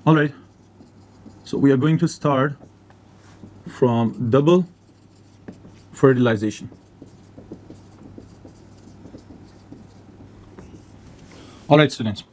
All right, so we are going to start from double fertilization. All right, students.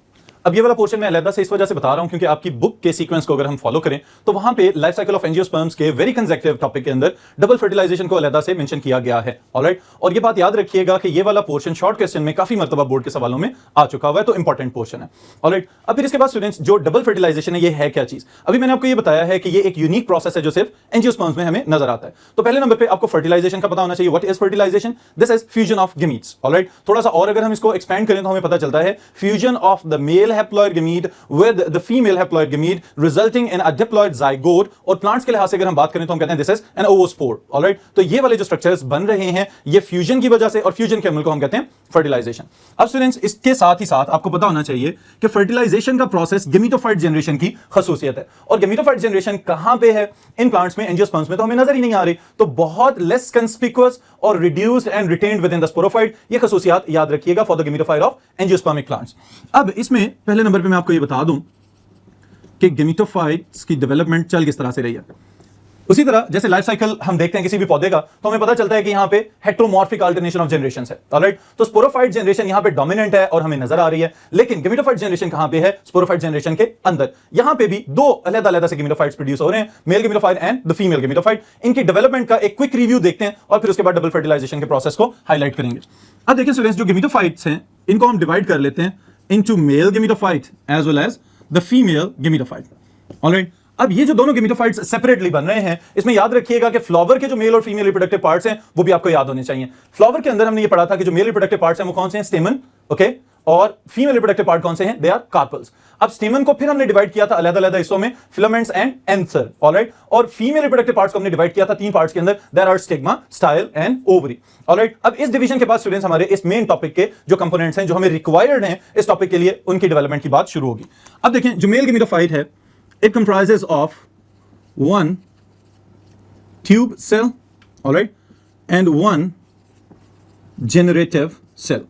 अब ये वाला portion मैं अलग से इस वजह से बता रहा हूं क्योंकि आपकी बुक के सीक्वेंस को अगर हम फॉलो करें तो वहां पे लाइफ साइकिल ऑफ एंजियोस्पर्म्स के वेरी कंसेक्यूटिव टॉपिक के अंदर डबल फर्टिलाइजेशन को अलग से मेंशन किया गया है। ऑलराइट, और ये बात याद रखिएगा कि ये वाला पोर्शन शॉर्ट क्वेश्चन में काफी मर्तबा बोर्ड के सवालों में आ चुका हुआ है, तो इंपॉर्टेंट पोर्शन है। ऑलराइट, अब फिर इसके बाद स्टूडेंट्स जो डबल फर्टिलाइजेशन है ये है क्या चीज? अभी मैंने आपको ये बताया है कि ये एक यूनिक प्रोसेस है जो सिर्फ एंजियोस्पर्म्स में हमें नजर आता है। तो पहले नंबर पे आपको फर्टिलाइजेशन का पता होना चाहिए। What is fertilization? This is fusion of gametes. Alright, थोड़ा सा और अगर हम इसको एक्सपेंड करें तो हमें पता चलता है fusion of the male haploid gamete with the female haploid gamete resulting in a diploid zygote। और प्लांट्स के लिहाज से अगर हम बात करें तो हम कहते हैं दिस इज एन ओवोस्पोर। ऑलराइट, तो ये वाले जो स्ट्रक्चर्स बन रहे हैं ये फ्यूजन की वजह से, और फ्यूजन के अमल को हम कहते हैं फर्टिलाइजेशन। अब स्टूडेंट्स इसके साथ ही साथ आपको पता होना चाहिए कि फर्टिलाइजेशन का प्रोसेस गेमिटोफाइट जनरेशन की खसूसियत है। और गेमिटोफाइट जनरेशन कहां पे है? इन प्लांट्स में, एंजियोस्पर्म्स में तो हमें नजर ही नहीं आ रही, तो बहुत लेस कंस्पिकुअस और reduced and retained with in the sporophyte. ये खसूसियत याद रखिएगा for the gametophyte of angiospermic plants. अब इसमें पहले नंबर पे मैं आपको ये बता दूं कि गेमिटोफाइट्स की डेवलपमेंट चल किस तरह से रही है। उसी तरह जैसे लाइफ साइकिल हम देखते हैं किसी भी पौधे का तो हमें पता चलता है कि यहां पे हेटेरोमॉर्फिक अल्टरनेशन ऑफ जनरेशंस है। ऑलराइट, तो स्पोरोफाइट जनरेशन यहां पे डोमिनेंट है और हमें नजर आ रही है, लेकिन गेमिटोफाइट जनरेशन कहां पे है? स्पोरोफाइट जनरेशन के अंदर। यहां पे भी दो अलग-अलग से गेमिटोफाइट्स प्रोड्यूस हो रहे हैं, male gametophyte and the female gametophyte. इनकी डेवलपमेंट का एक क्विक रिव्यू देखते हैं और फिर उसके बाद डबल फर्टिलाइजेशन के प्रोसेस को हाईलाइट करेंगे। अब देखिए स्टूडेंट्स, जो गेमिटोफाइट्स हैं इनको हम डिवाइड कर लेते हैं into male gametophyte as well as the female gametophyte. Alright, अब ये जो दोनों गेमिटोफाइट्स सेपरेटली बन रहे हैं, इसमें याद रखिएगा कि फ्लावर के जो मेल और फीमेल रिप्रोडक्टिव पार्ट्स हैं वो भी आपको याद होने चाहिए। फ्लावर के अंदर हमने ये पढ़ा था कि जो मेल रिप्रोडक्टिव पार्ट्स हैं वो कौन से हैं? स्टेमन, ओके, और फीमेल रिप्रोडक्टिव पार्ट कौन से हैं? They are carpels. अब स्टेमन को फिर हमने डिवाइड किया था अलग-अलग हिस्सों में, फिलामेंट्स एंड एंथर। ऑलराइट, और फीमेल रिप्रोडक्टिव पार्ट्स को हमने डिवाइड किया था तीन पार्ट्स के अंदर, there are stigma, style and ovary. Alright, अब इस डिवीजन के बाद स्टूडेंट्स हमारे इस मेन टॉपिक के जो कंपोनेंट्स हैं जो हमें रिक्वायर्ड हैं इस टॉपिक के लिए, उनकी डेवलपमेंट की बात शुरू होगी। अब देखें, जो मेल गेमिटोफाइट है it comprises of one tube cell, all right, and one generative cell।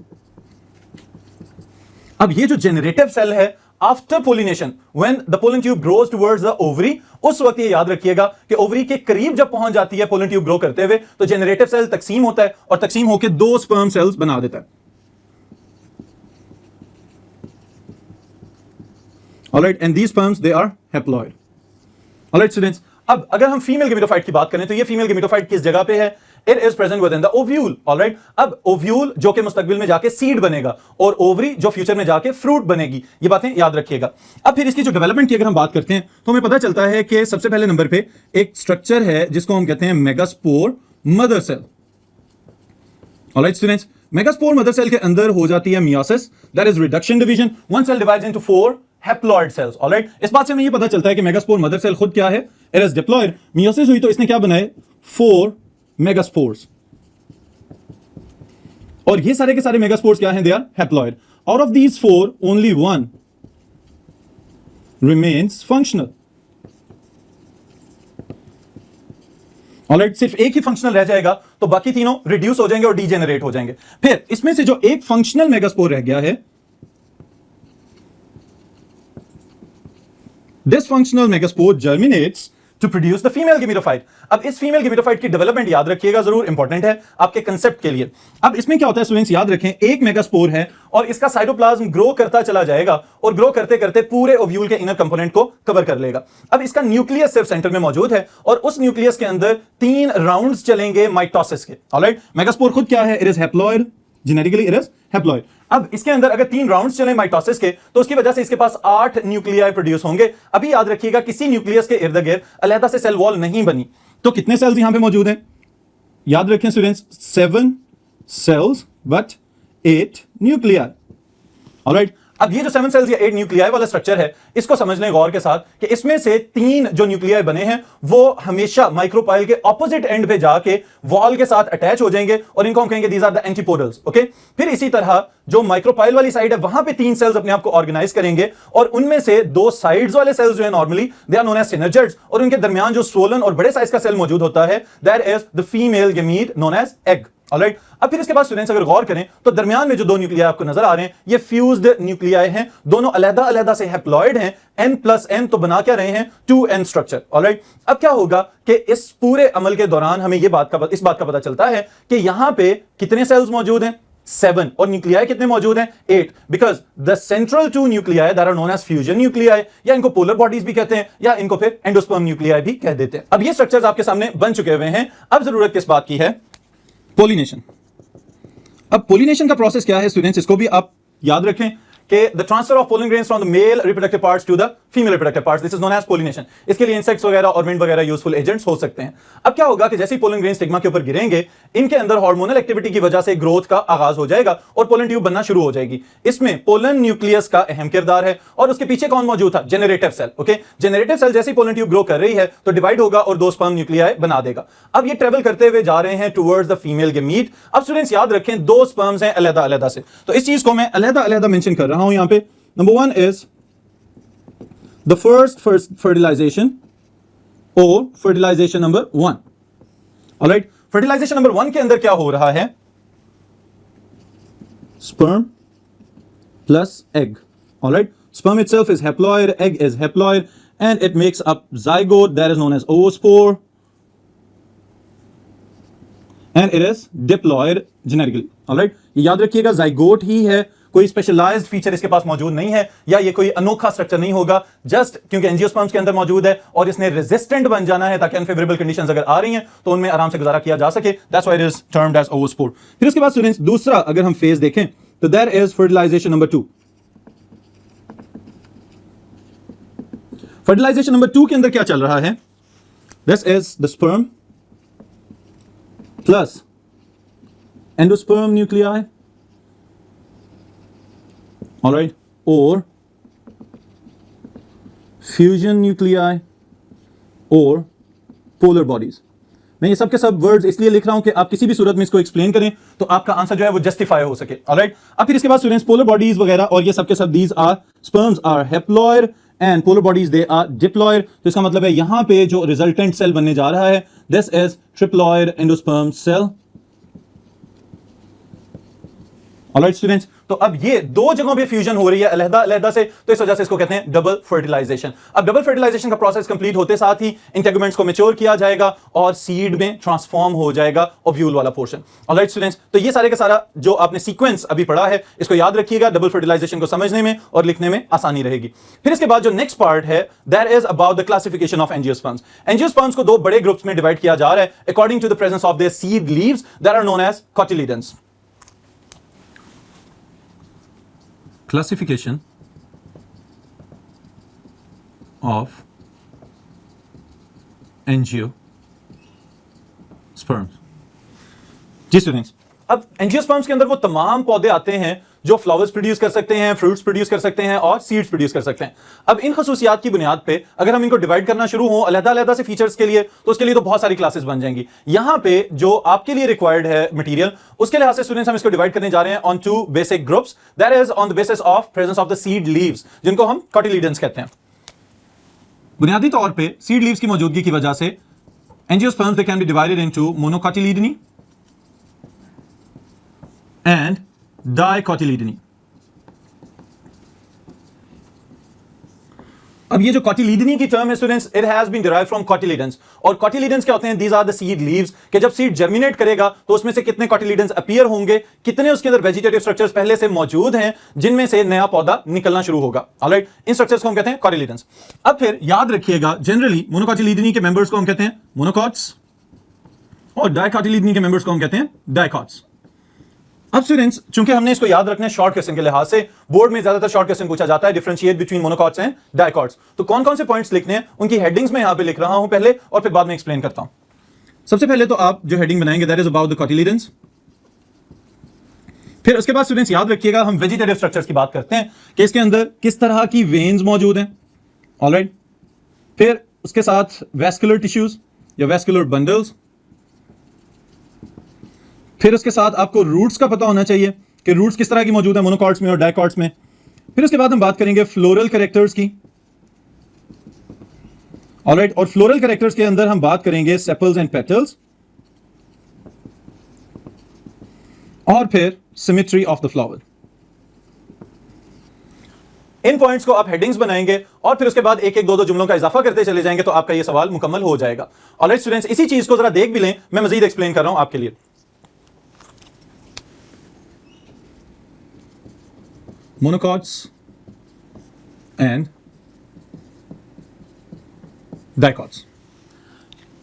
अब ये जो generative cell है, after pollination when the pollen tube grows towards the ovary, उस वक्त ये याद रखिएगा कि ओवरी के करीब जब पहुंच जाती है pollen tube ग्रो करते हुए तो generative cell तकसीम होता है और तकसीम होकर दो sperm cells बना देता है। all right, and these sperms they are haploid। Alright students, अब अगर हम फीमेल गेमिटोफाइट की बात करें तो ये फीमेल गेमिटोफाइट किस जगह पे है? It is present with in the ovule. Alright, अब ओव्यूल जो कि मुस्तकबिल में जाके सीड बनेगा और ओवरी जो फ्यूचर में जाके फ्रूट बनेगी, ये बातें याद रखिएगा। अब फिर इसकी जो डेवलपमेंट की अगर हम बात करते हैं तो हमें पता चलता है कि सबसे पहले नंबर पे एक स्ट्रक्चर है जिसको हम कहते हैं megaspore mother cell. Alright students, megaspore mother cell के अंदर हो जाती है meiosis, that is reduction division. One cell divides into 4 haploid cells. Alright, इस बात से हमें ये पता चलता है कि मेगास्पोर मदर सेल खुद क्या है? It is diploid. मियोसिस हुई तो इसने क्या बनाए? 4 मेगास्पोर्स, और ये सारे के सारे मेगास्पोर्स क्या हैं? They are haploid. Out of these 4 only 1 remains functional. Alright, सिर्फ एक ही फंक्शनल रह जाएगा तो बाकी तीनों रिड्यूस हो जाएंगे और डीजेनरेट हो जाएंगे। फिर इसमें से जो एक फंक्शनल मेगास्पोर रह गया है, this functional megaspore germinates to produce the female gametophyte। अब इस फीमेल गेमिटोफाइट की डेवलपमेंट याद रखिएगा, जरूर इंपॉर्टेंट है आपके कंसेप्ट के लिए। अब इसमें क्या होता है स्टूडेंट्स, याद रखें, एक मेगास्पोर है और इसका साइटोप्लाज्म ग्रो करता चला जाएगा और ग्रो करते करते पूरे ओव्यूल के इनर कंपोनेंट को कवर कर लेगा। अब इसका न्यूक्लियस सिर्फ सेंटर में मौजूद है और उस न्यूक्लियस के अंदर 3 राउंड्स चलेंगे माइटोसिस के। ऑलराइट, मेगास्पोर खुद क्या है? It is haploid, genetically it is haploid. अब इसके अंदर अगर 3 राउंड्स चले माइटोसिस के तो उसकी वजह से इसके पास 8 न्यूक्लियाई प्रोड्यूस होंगे। अभी याद रखिएगा किसी न्यूक्लियस के इर्द गिर्द अलहदा से सेल वॉल नहीं बनी, तो कितने सेल्स यहां पे मौजूद हैं? याद रखें students, 7 cells but 8 nuclei. Alright, अब ये जो 7 सेल्स या 8 न्यूक्लियाई वाला स्ट्रक्चर है, इसको समझ लें गौर के साथ कि इसमें से 3 जो न्यूक्लियाई बने हैं वो हमेशा माइक्रोपाइल के ऑपोजिट एंड पे जाके वॉल के साथ अटैच हो जाएंगे और इनको हम कहेंगे these are the antipodals. Okay, फिर इसी तरह जो माइक्रोपाइल वाली साइड है वहां पे 3 सेल्स अपने आप को ऑर्गेनाइज करेंगे और उनमें से 2 साइड्स वाले सेल्स जो है normally they are known as synergids और उनके दरमियान जो स्वोलन और बड़े साइज का सेल मौजूद होता है that is the female gamete known as egg. Alright, अब फिर इसके बाद स्टूडेंट्स अगर गौर करें तो दरमियान में जो दो न्यूक्लियाई आपको नजर आ रहे हैं ये फ्यूज्ड न्यूक्लियाई हैं, दोनों अलग अलग से हैप्लॉइड हैं, n+n तो बना क्या रहे हैं 2n स्ट्रक्चर। ऑलराइट, अब क्या होगा कि इस पूरे अमल के दौरान हमें इस बात का पता चलता है कि यहां पे कितने सेल्स मौजूद हैं 7 और न्यूक्लियाई कितने मौजूद हैं 8 because the central 2 nuclei that are known as fusion nuclei, या इनको पोलर बॉडीज भी कहते हैं या इनको फिर एंडोस्पर्म न्यूक्लियाई भी कह देते हैं। अब ये स्ट्रक्चर्स आपके सामने बन चुके हुए हैं, अब जरूरत किस बात की है पोलिनेशन। अब पोलिनेशन का प्रोसेस क्या है स्टूडेंट्स, इसको भी आप याद रखें कि the transfer of pollen grains from the male reproductive parts to the female reproductive parts, this is known as pollination. इसके लिए इंसेक्ट्स वगैरह और विंड वगैरह यूजफुल एजेंट्स हो सकते हैं। अब क्या होगा कि जैसे ही पोलन ग्रेन्स स्टिग्मा के ऊपर गिरेंगे इनके अंदर हार्मोनल एक्टिविटी की वजह से ग्रोथ का आगाज हो जाएगा और पोलन ट्यूब बनना शुरू हो जाएगी। इसमें पोलन न्यूक्लियस का अहम किरदार है और उसके पीछे कौन मौजूद था generative cell. Okay, generative cell जैसे ही पोलन ट्यूब ग्रो कर रही है तो डिवाइड होगा और 2 स्पर्म न्यूक्लियाई बना देगा। अब ये ट्रेवल करते हुए जा रहे हैं टुवर्ड्स द फीमेल गेमीट। अब स्टूडेंट्स याद रखें 2 स्पर्म्स हैं अलग अलग से, तो इस चीज को मैं अलग अलग मेंशन कर रहा हूं यहां पे। Number 1 is the first fertilization or fertilization number 1. All right, fertilization number 1 के अंदर क्या हो रहा है sperm plus egg. All right, sperm itself is haploid, egg is haploid, and it makes up zygote that is known as oospore, and it is diploid genetically. All right, ये याद रखिएगा zygote ही है, कोई स्पेशलाइज्ड फीचर इसके पास मौजूद नहीं है या ये कोई अनोखा स्ट्रक्चर नहीं होगा, जस्ट क्योंकि एंजियोस्पर्म्स के अंदर मौजूद है और इसने रेजिस्टेंट बन जाना है ताकि अनफेवरेबल कंडीशंस अगर आ रही हैं तो उनमें आराम से गुजारा किया जा सके। That's why it is termed as oospore। फिर उसके बाद स्टूडेंट्स दूसरा अगर हम फेज देखें तो there is fertilization number 2। Fertilization number 2 के अंदर क्या चल रहा है, this is the sperm plus endosperm nuclei, all right, or fusion nuclei or polar bodies। मैं ये सब के सब वर्ड्स इसलिए लिख रहा हूं कि आप किसी भी सूरत में इसको एक्सप्लेन करें तो आपका आंसर जो है वो जस्टिफाई हो सके। ऑलराइट, अब फिर इसके बाद स्टूडेंट्स पोलर बॉडीज वगैरह और ये सब के सब these are sperms are haploid and polar bodies they are diploid. तो इसका मतलब है यहां पे जो रिजल्टेंट सेल बनने जा रहा है this is triploid endosperm cell. Alright students, तो अब ये 2 जगहों पे फ्यूजन हो रही है अलग-अलग से, तो इस वजह से इसको कहते हैं डबल फर्टिलाइजेशन। अब डबल फर्टिलाइजेशन का प्रोसेस कंप्लीट होते साथ ही इंटेगुमेंट्स को मैच्योर किया जाएगा और सीड में ट्रांसफॉर्म हो जाएगा ओव्यूल वाला पोर्शन। ऑलराइट स्टूडेंट्स, तो ये सारे का सारा जो आपने सीक्वेंस अभी पढ़ा है इसको याद रखिएगा, डबल फर्टिलाइजेशन को समझने में और लिखने में आसानी रहेगी। फिर इसके बाद जो नेक्स्ट पार्ट है that is about the classification of angiosperms. Angiosperms को 2 बड़े ग्रुप्स में डिवाइड किया जा रहा है according to the presence of their seed leaves that are known as cotyledons. Classification of angiosperms। जी स्टूडेंट्स, अब एंजियोस्पर्म्स के अंदर वो तमाम पौधे आते हैं जो फ्लावर्स प्रोड्यूस कर सकते हैं, फ्रूट्स प्रोड्यूस कर सकते हैं और सीड्स प्रोड्यूस कर सकते हैं। अब इन खसूसियात की बुनियाद पे अगर हम इनको डिवाइड करना शुरू हो अलग-अलग से फीचर्स के लिए तो उसके लिए तो बहुत सारी क्लासेस बन जाएंगी। यहां पे जो आपके लिए रिक्वायर्ड है मटेरियल उसके लिहाज से स्टूडेंट्स हम इसको डिवाइड करने जा रहे हैं on 2 basic groups that is on the basis of presence of the seed leaves जिनको हम कोटिलीडन्स कहते हैं। बुनियादी तौर पे सीड लीव्स की मौजूदगी की वजह से angiosperms they can be divided into monocotyledony and dicotyledony। अब ये जो कोटिलीडनी की टर्म है students it has been derived from cotyledons, और कोटिलीडन्स क्या होते हैं, these are the seed leaves कि जब सीड जर्मिनेट करेगा तो उसमें से कितने कोटिलीडन्स अपीयर होंगे, कितने उसके अंदर वेजिटेटिव स्ट्रक्चर्स पहले से मौजूद हैं जिनमें से नया पौधा निकलना शुरू होगा। ऑलराइट, इन स्ट्रक्चर्स को हम कहते हैं कोटिलीडन्स। अब फिर याद रखिएगा जनरली मोनोकोटिलीडनी के मेंबर्स को हम कहते हैं मोनोकॉट्स और डाइकोटिलीडनी के मेंबर्स को हम कहते हैं डाइकॉट्स। अब स्टूडेंट्स चूंकि हमने इसको याद रखना है शॉर्ट क्वेश्चन के लिहाज से, बोर्ड में ज्यादातर शॉर्ट क्वेश्चन पूछा जाता है differentiate between monocots and dicots. तो कौन कौन से पॉइंट्स लिखने हैं उनकी हेडिंग्स में यहां पे लिख रहा हूं पहले और फिर बाद में एक्सप्लेन करता हूं। सबसे पहले तो आप जो हेडिंग बनाएंगे दैट इज अबाउट द कोटिलीडन्स। फिर उसके बाद स्टूडेंट्स याद रखिएगा हम वेजिटेटिव स्ट्रक्चर्स की बात करते हैं कि इसके अंदर किस तरह की वेन्स मौजूद हैं। ऑलराइट, फिर उसके साथ वैस्कुलर टिश्यूज या वैस्कुलर बंडल्स, फिर उसके साथ आपको रूट्स का पता होना चाहिए कि रूट्स किस तरह की मौजूद है मोनोकॉट्स में और डाइकॉट्स में। फिर उसके बाद हम बात करेंगे फ्लोरल कैरेक्टर्स की। ऑलराइट, और फ्लोरल कैरेक्टर्स के अंदर हम बात करेंगे सेपल्स एंड पेटल्स। और फिर symmetry of the flower. In points को आप हेडिंग्स बनाएंगे और फिर उसके बाद एक एक दो दो जुमलों का इजाफा करते चले जाएंगे तो आपका ये सवाल मुकम्मल हो जाएगा। ऑलराइट स्टूडेंट्स, इसी चीज को जरा देख भी लें, मैं मजीद एक्सप्लेन कर रहा हूं आपके लिए। Monocots and dicots.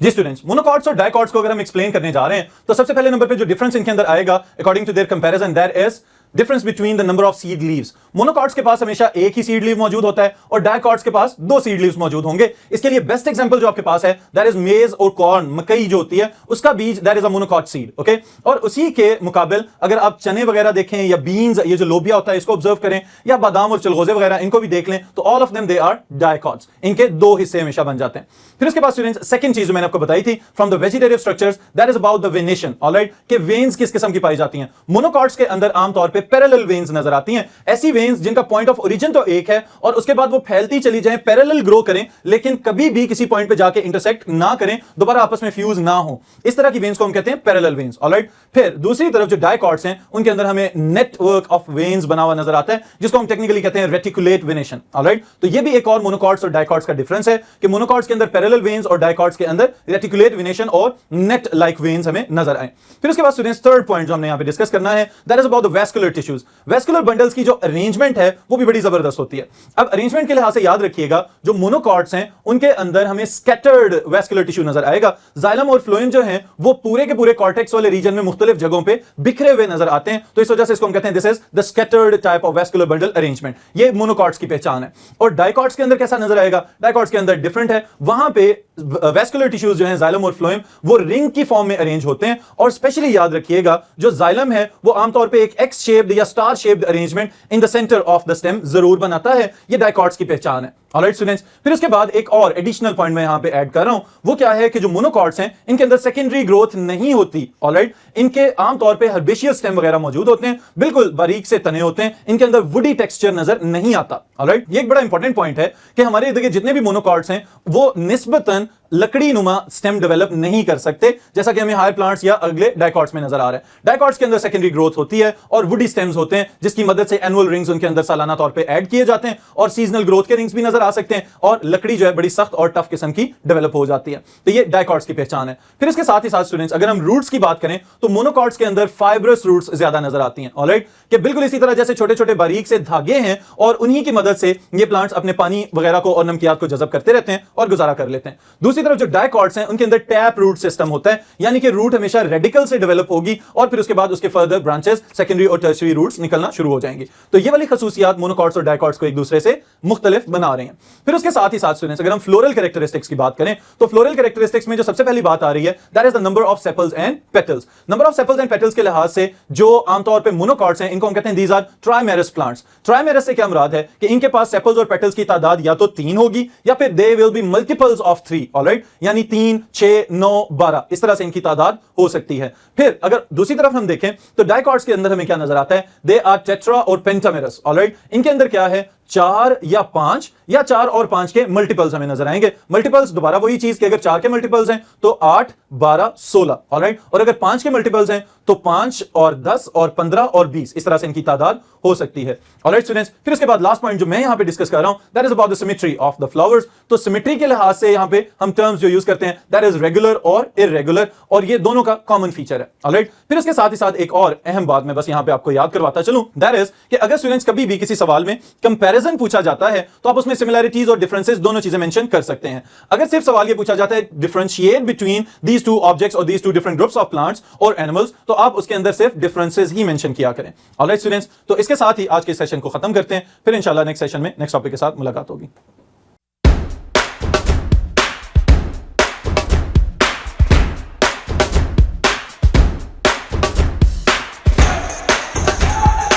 जी स्टूडेंट्स, मोनोकॉट्स और डाइकॉट्स को अगर हम एक्सप्लेन करने जा रहे हैं तो सबसे पहले नंबर पे जो डिफरेंस इनके अंदर आएगा according to their comparison, that is difference between the number of seed leaves. Monocots के पास हमेशा एक ही सीड लीव मौजूद होता है और डाइकॉट्स के पास दो सीड लीव्स मौजूद होंगे। इसके लिए बेस्ट एग्जांपल जो आपके पास है दैट इज मेज और कॉर्न, मकई जो होती है उसका बीज, that is a monocot seed. Okay, और उसी के मुकाबिल अगर आप चने वगैरह देखें या बीन्स, ये जो लोबिया होता है इसको ऑब्जर्व करें, या बादाम और चलगोजे वगैरह इनको भी देख लें तो all of them they are dicots. इनके दो हिस्से हमेशा बन जाते हैं। फिर उसके बाद स्टूडेंट्स सेकंड चीज जो मैंने आपको बताई थी from the vegetative structures, that is about the venation. Alright, कि वेन्स किस किस्म की पाई जाती हैं। मोनोकॉट्स के अंदर आमतौर पे पैरेलल वेन्स नजर आती हैं, ऐसी वेन्स जिनका पॉइंट ऑफ ओरिजिन तो एक है और उसके बाद वो फैलती चली जाएं, पैरेलल ग्रो करें, लेकिन कभी भी किसी पॉइंट पे जाके इंटरसेक्ट ना करें, दोबारा आपस में फ्यूज ना हो। इस तरह की वेन्स को हम कहते हैं पैरेलल वेन्स। ऑलराइट, फिर दूसरी तरफ जो डाइकॉट्स हैं उनके अंदर हमें नेटवर्क ऑफ वेन्स बना हुआ नजर आता है जिसको हम टेक्निकली कहते हैं रेटिकुलेट वेनेशन। ऑलराइट, तो ये भी एक और मोनोकॉट्स और डाइकॉट्स का डिफरेंस है कि मोनोकॉट्स के अंदर पैरेलल वेन्स और डाइकॉट्स के अंदर रेटिकुलेट वेनेशन और नेट लाइक वेन्स हमें नजर आए। फिर उसके बाद स्टूडेंट्स थर्ड पॉइंट जो हमने यहां पे डिस्कस करना है that is about the vascular tissues. Vascular bundles की जो अरेंजमेंट है वो भी बड़ी जबरदस्त होती है। अब अरेंजमेंट के लिहाज से याद रखिएगा जो मोनोकॉट्स हैं उनके अंदर हमें स्कैटर्ड वैस्कुलर टिश्यू नजर आएगा। जाइलम और फ्लोएम जो हैं वो पूरे के पूरे कॉर्टेक्स वाले रीजन में मुख्तलिफ जगहों पे बिखरे हुए नजर आते हैं, तो इस वजह से इसको हम कहते हैं this is the scattered type of vascular bundle arrangement. ये मोनोकॉट्स की पहचान है। और डाइकॉट्स के अंदर कैसा नजर आएगा? डाइकॉट्स के अंदर डिफरेंट है, वहां पे वैस्कुलर टिश्यूज जो हैं जाइलम और फ्लोएम वो रिंग की फॉर्म में अरेंज होते हैं। और स्पेशली याद रखिएगा जो जाइलम है वो आमतौर पे एक एक्स शेप्ड या star shaped arrangement in the centre of the stem जरूर बनाता है। ये डाइकॉट्स की पहचान है। ऑलराइट स्टूडेंट्स, फिर उसके बाद एक और एडिशनल पॉइंट मैं यहां पे ऐड कर रहा हूं, वो क्या है कि जो मोनोकॉट्स हैं इनके अंदर सेकेंडरी ग्रोथ नहीं होती। ऑलराइट, इनके आमतौर पे हर्बेशियस स्टेम वगैरह मौजूद होते हैं, बिल्कुल बारीक से तने होते हैं, इनके अंदर वुडी टेक्सचर नजर नहीं आता। ऑलराइट, ये एक बड़ा इंपॉर्टेंट पॉइंट है कि हमारे इधर के जितने भी मोनोकॉट्स हैं वो निस्बतन लकड़ी नुमा स्टेम डेवलप नहीं कर सकते, जैसा कि हमें हायर प्लांट्स या अगले डाइकॉट्स में नजर आ रहा है। डाइकॉट्स के अंदर सेकेंडरी ग्रोथ होती है और वुडी स्टेम्स होते हैं जिसकी मदद से एनुअल रिंग्स उनके अंदर सालाना तौर पे ऐड किए जाते हैं और सीजनल ग्रोथ के रिंग्स भी नजर आ सकते हैं और लकड़ी जो है बड़ी सख्त और टफ किस्म की डेवलप हो जाती है। तो ये डाइकॉट्स की पहचान है। फिर इसके साथ ही साथ स्टूडेंट्स अगर हम रूट्स की बात करें तो मोनोकॉट्स के अंदर फाइब्रस रूट्स ज्यादा नजर आती हैं। ऑलराइट, कि बिल्कुल इसी तरह जैसे छोटे छोटे बारीक से धागे हैं और उन्हीं की मदद से ये प्लांट्स अपने पानी वगैरह को और नमकियात को जज़ब करते रहते हैं और गुजारा कर लेते हैं। दूसरी तरफ जो डाइकॉट्स हैं उनके अंदर टैप रूट सिस्टम होता है, यानी कि रूट हमेशा रेडिकल से डेवलप होगी और फिर उसके बाद उसके फर्दर ब्रांचेस सेकेंडरी और टर्शियरी रूट्स निकलना शुरू हो जाएंगी। तो ये वाली खसूसियात मोनोकॉट्स और डाइकॉट्स को एक दूसरे से मुख्तलिफ बना रहे हैं। फिर उसके साथ ही साथ स्टूडेंट्स अगर हम फ्लोरल कैरेक्टरिस्टिक्स की बात करें तो फ्लोरल कैरेक्टरिस्टिक्स में जो सबसे पहली बात आ रही है that is the number of sepals and petals. Number of sepals and petals के लिहाज से जो आमतौर पे मोनोकॉट्स हैं इनको हम कहते हैं these are trimerous plants. Trimerous से क्या मुराद है कि इनके पास सेपल्स और पेटल्स की तादाद या तो 3 होगी या फिर they will be multiples of 3। Alright, यानी 3, 6, 9, 12 इस तरह से इनकी तादाद हो सकती है। फिर अगर दूसरी तरफ हम देखें तो डाइकॉट्स के अंदर हमें क्या नजर आता है? दे आर टेट्रा और पेंटामेरस। ऑलराइट, इनके अंदर क्या है? 4 या 5 या 4 और 5 के मल्टीपल्स हमें नजर आएंगे। मल्टीपल्स दोबारा वही चीज कि अगर 4 के मल्टीपल्स हैं तो 8, 12, 16। ऑलराइट, और अगर 5 के मल्टीपल्स हैं तो 5 और 10 और 15 और 20 इस तरह से इनकी तादाद हो सकती है। ऑलराइट स्टूडेंट्स, फिर उसके बाद लास्ट पॉइंट जो मैं यहां पे डिस्कस कर रहा हूं that is about the symmetry of the flowers. तो सिमेट्री के लिहाज से यहां पे हम टर्म्स जो यूज करते हैं दैट इज रेगुलर और इर्रेगुलर, और ये दोनों का कॉमन फीचर है। ऑलराइट, फिर इसके साथ ही साथ एक और अहम बात मैं बस यहां पे आपको याद करवाता चलूं दैट इज कि अगर स्टूडेंट्स कभी भी किसी सवाल में कंपैरिजन पूछा जाता है तो आप उसमें सिमिलैरिटीज और डिफरेंसेस दोनों चीजें मेंशन कर सकते हैं। अगर सिर्फ सवाल ये पूछा जाता है differentiate between these two objects और these two different groups of plants और एनिमल्स, तो आप उसके अंदर सिर्फ डिफरेंसेस ही मेंशन किया करें। ऑलराइट स्टूडेंट्स, तो इसके साथ ही आज के सेशन को खत्म करते हैं, फिर इंशाल्लाह नेक्स्ट सेशन में नेक्स्ट टॉपिक के साथ मुलाकात होगी।